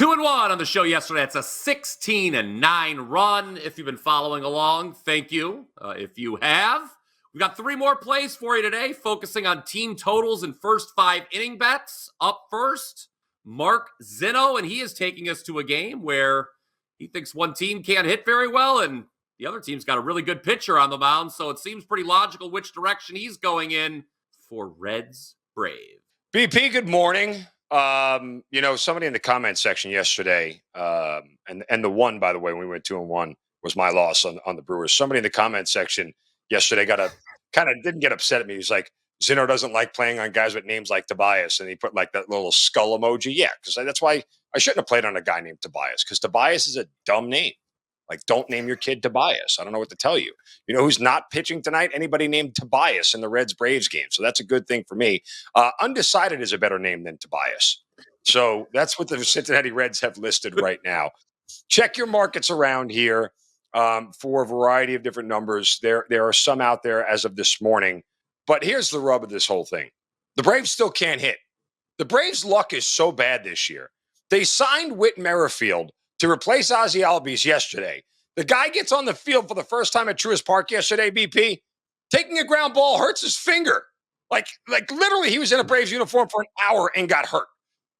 2-1 on the show yesterday. It's a 16-9 run. If you've been following along, thank you. If you have, we got 3 more plays for you today, focusing on team totals and first 5 inning bets. Up first, Mark Zinno, and he is taking us to a game where he thinks one team can't hit very well, and the other team's got a really good pitcher on the mound, so it seems pretty logical which direction he's going in for Reds Brave. BP, good morning. Somebody in the comment section yesterday, and the one, by the way, when we went 2-1 was my loss on the Brewers. Somebody in the comment section yesterday didn't get upset at me. He's like, Zinno doesn't like playing on guys with names like Tobias. And he put like that little skull emoji. Yeah, because that's why I shouldn't have played on a guy named Tobias, because Tobias is a dumb name. Like, don't name your kid Tobias. I don't know what to tell you. You know who's not pitching tonight? Anybody named Tobias in the Reds-Braves game. So that's a good thing for me. Undecided is a better name than Tobias. So that's what the Cincinnati Reds have listed right now. Check your markets around here for a variety of different numbers. There are some out there as of this morning. But here's the rub of this whole thing. The Braves still can't hit. The Braves' luck is so bad this year. They signed Whit Merrifield to replace Ozzie Albies yesterday. The guy gets on the field for the first time at Truist Park yesterday, BP. Taking a ground ball hurts his finger. Like literally, he was in a Braves uniform for an hour and got hurt.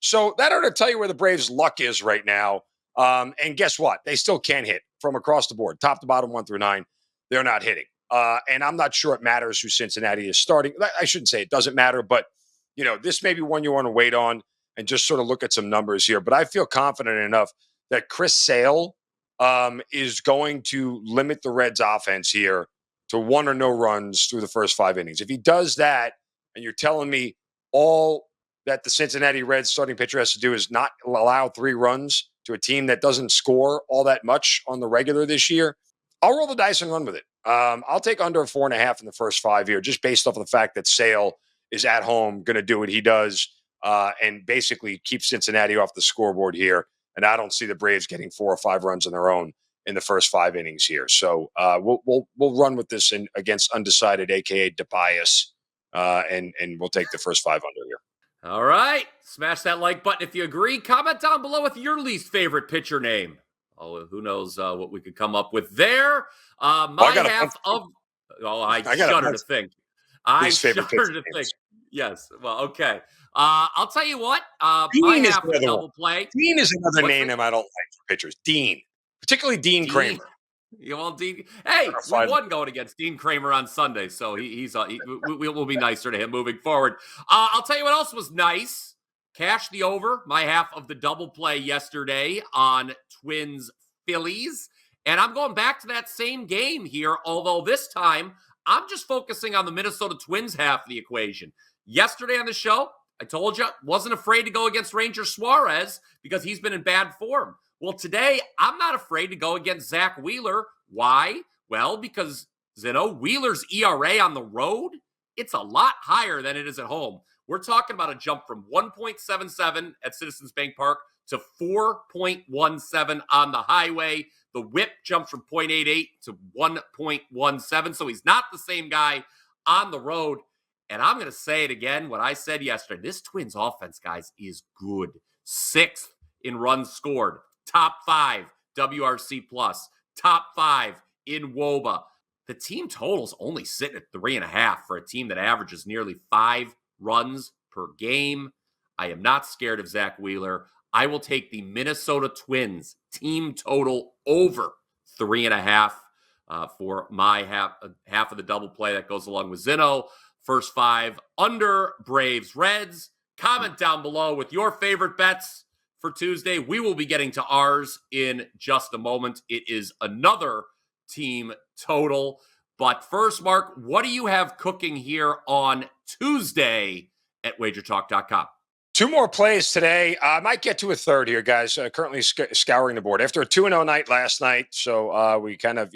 So that ought to tell you where the Braves' luck is right now. And guess what? They still can't hit from across the board, top to bottom, 1 through 9. They're not hitting. And I'm not sure it matters who Cincinnati is starting. I shouldn't say it doesn't matter, but this may be one you want to wait on and just sort of look at some numbers here. But I feel confident enough that Chris Sale is going to limit the Reds' offense here to 1 or no runs through the first 5 innings. If he does that, and you're telling me all that the Cincinnati Reds starting pitcher has to do is not allow 3 runs to a team that doesn't score all that much on the regular this year, I'll roll the dice and run with it. I'll take under 4.5 in the first 5 here, just based off of the fact that Sale is at home, going to do what he does, and basically keep Cincinnati off the scoreboard here. And I don't see the Braves getting 4 or 5 runs on their own in the first 5 innings here. So we'll run with this against undecided, aka Tobias, and we'll take the first 5 under here. All right, smash that like button if you agree. Comment down below with your least favorite pitcher name. Oh, who knows what we could come up with there. I shudder to think. Yes. Well, okay. I'll tell you what. Dean is another double play. Dean is another name I don't like for pitchers. Dean, particularly Dean Kramer. You want Dean? Hey, we won going against Dean Kramer on Sunday, so we'll be nicer to him moving forward. I'll tell you what else was nice. Cash the over, my half of the double play yesterday on Twins Phillies, and I'm going back to that same game here. Although this time I'm just focusing on the Minnesota Twins half of the equation. Yesterday on the show, I told you, wasn't afraid to go against Ranger Suarez because he's been in bad form. Well, today, I'm not afraid to go against Zach Wheeler. Why? Well, because, Wheeler's ERA on the road, it's a lot higher than it is at home. We're talking about a jump from 1.77 at Citizens Bank Park to 4.17 on the highway. The whip jumps from 0.88 to 1.17, so he's not the same guy on the road. And I'm going to say it again, what I said yesterday. This Twins offense, guys, is good. 6th in runs scored. Top 5 WRC+. Top 5 in WOBA. The team total's only sitting at 3.5 for a team that averages nearly 5 runs per game. I am not scared of Zach Wheeler. I will take the Minnesota Twins team total over 3.5 for my half of the double play that goes along with Zinno. First 5 under Braves Reds. Comment down below with your favorite bets for Tuesday. We will be getting to ours in just a moment. It is another team total. But first, Mark, what do you have cooking here on Tuesday at WagerTalk.com? 2 more plays today. I might get to a third here, guys. Currently scouring the board after a 2-0 night last night. So we kind of,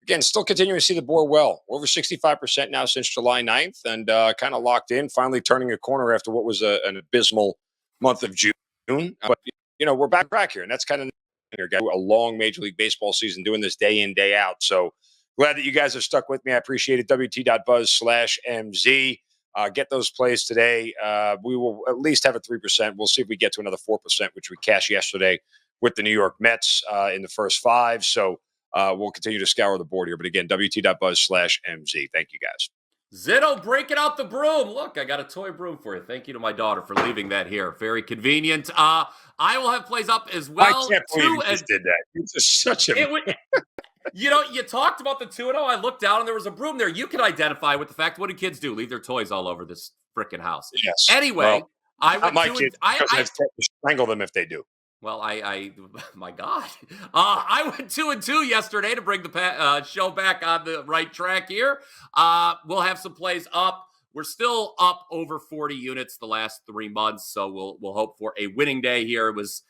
again, still continuing to see the board well. Over 65% now since July 9th and kind of locked in, finally turning a corner after what was an abysmal month of June. But, we're back here, and that's kind of a long Major League Baseball season doing this day in, day out. So glad that you guys have stuck with me. I appreciate it. WT.buzz/MZ. Get those plays today. We will at least have a 3%. We'll see if we get to another 4%, which we cashed yesterday with the New York Mets in the first 5. So we'll continue to scour the board here. But again, WT.buzz/MZ. Thank you, guys. Zinno breaking out the broom. Look, I got a toy broom for you. Thank you to my daughter for leaving that here. Very convenient. I will have plays up as well. I can't believe you just did that. It's just such a... You talked about the 2-0. I looked down and there was a broom there. You can identify with the fact, what do kids do? Leave their toys all over this freaking house. Yes. Anyway, I went my kids, because I've strangle them if they do. Well, my God, I went 2-2 yesterday to bring the show back on the right track here. We'll have some plays up. We're still up over 40 units the last 3 months, so we'll hope for a winning day here. It was.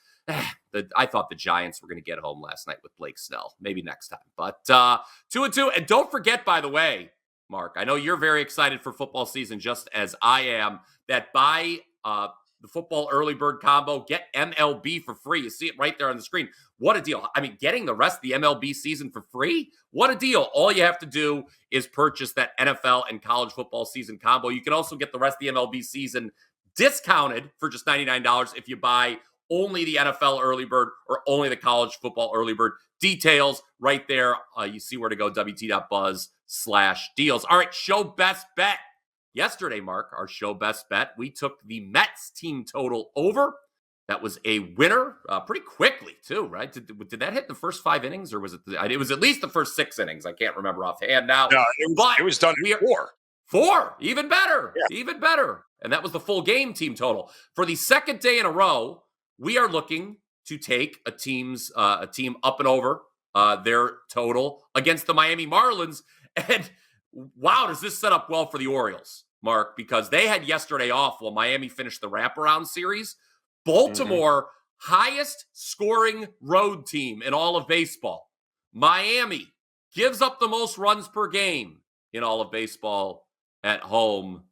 I thought the Giants were going to get home last night with Blake Snell. Maybe next time. But 2-2. And don't forget, by the way, Mark, I know you're very excited for football season, just as I am, that buy the football early bird combo, get MLB for free. You see it right there on the screen. What a deal. I mean, getting the rest of the MLB season for free? What a deal. All you have to do is purchase that NFL and college football season combo. You can also get the rest of the MLB season discounted for just $99 if you buy only the NFL early bird or only the college football early bird. Details right there. You see where to go, WT.buzz/deals. All right, show best bet. Yesterday, Mark, our show best bet, we took the Mets team total over. That was a winner pretty quickly, too, right? Did that hit the first 5 innings, or was it? It was at least the first 6 innings. I can't remember offhand now. No, it was done in 4. 4, even better, even better. And that was the full game team total. For the second day in a row, we are looking to take a team up and over their total against the Miami Marlins. And wow, does this set up well for the Orioles, Mark? Because they had yesterday off while Miami finished the wraparound series. Baltimore, highest scoring road team in all of baseball. Miami gives up the most runs per game in all of baseball at home.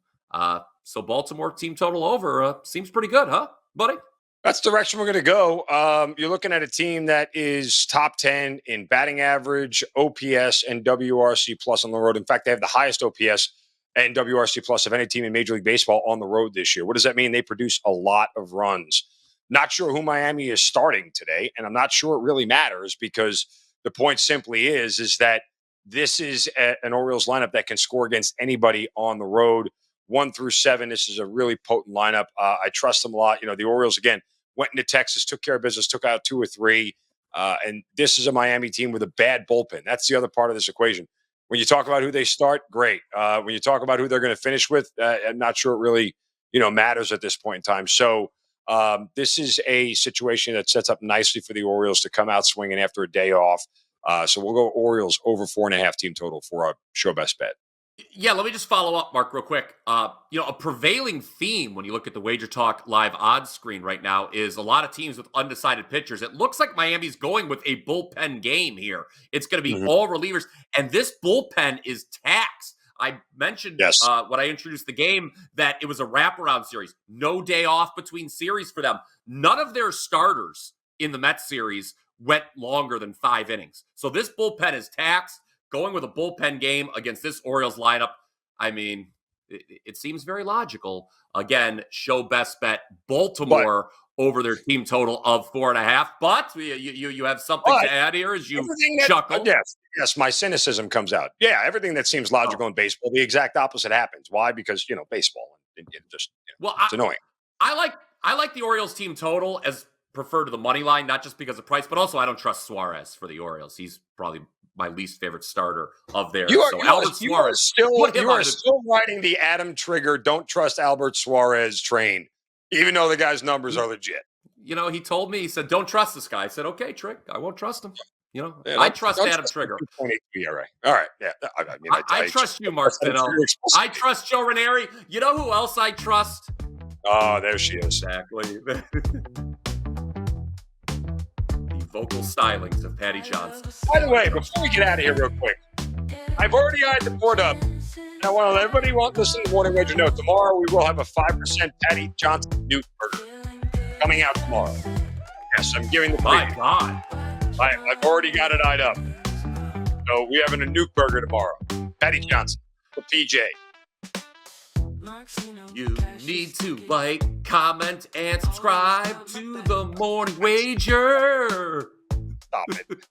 So Baltimore team total over seems pretty good, huh, buddy? That's the direction we're going to go. You're looking at a team that is top 10 in batting average, OPS, and WRC plus on the road. In fact, they have the highest OPS and WRC plus of any team in Major League Baseball on the road this year. What does that mean? They produce a lot of runs. Not sure who Miami is starting today, and I'm not sure it really matters, because the point simply is that this is an Orioles lineup that can score against anybody on the road. 1 through 7, this is a really potent lineup. I trust them a lot. The Orioles, again, went into Texas, took care of business, took out 2 or 3. And this is a Miami team with a bad bullpen. That's the other part of this equation. When you talk about who they start, great. When you talk about who they're going to finish with, I'm not sure it really, matters at this point in time. So this is a situation that sets up nicely for the Orioles to come out swinging after a day off. So we'll go Orioles over 4.5 team total for our show best bet. Yeah, let me just follow up, Mark, real quick. A prevailing theme when you look at the WagerTalk live odds screen right now is a lot of teams with undecided pitchers. It looks like Miami's going with a bullpen game here. It's going to be all relievers, and this bullpen is taxed. I mentioned when I introduced the game that it was a wraparound series. No day off between series for them. None of their starters in the Mets series went longer than 5 innings. So this bullpen is taxed. Going with a bullpen game against this Orioles lineup, I mean, it seems very logical. Again, show best bet Baltimore over their team total of 4.5. But you have something to add here as you chuckle. Yes, my cynicism comes out. Yeah, everything that seems logical in baseball, the exact opposite happens. Why? Because baseball, it's annoying. I like the Orioles team total as preferred to the money line, not just because of price, but also I don't trust Suarez for the Orioles. He's probably my least favorite starter of theirs. You are still riding the Adam Trigger, don't trust Albert Suarez train, even though the guy's numbers are legit. He told me, he said, don't trust this guy. I said, okay, Trig, I won't trust him. I trust Adam Trigger. All right. Yeah. I trust you, Mark Zinno. I trust Joe Ranieri. You know who else I trust? Oh, there she is. Exactly. Vocal stylings of Patty Johnson. By the way, before we get out of here real quick, I've already eyed the board up. I want everybody listen to Morning Wager know tomorrow we will have a 5% Patty Johnson Newt burger coming out tomorrow. Yes, I'm giving the preview. My God. I've already got it eyed up. So we're having a Newt burger tomorrow. Patty Johnson for PJ. You need to like, comment, and subscribe to the Morning Wager. Stop it.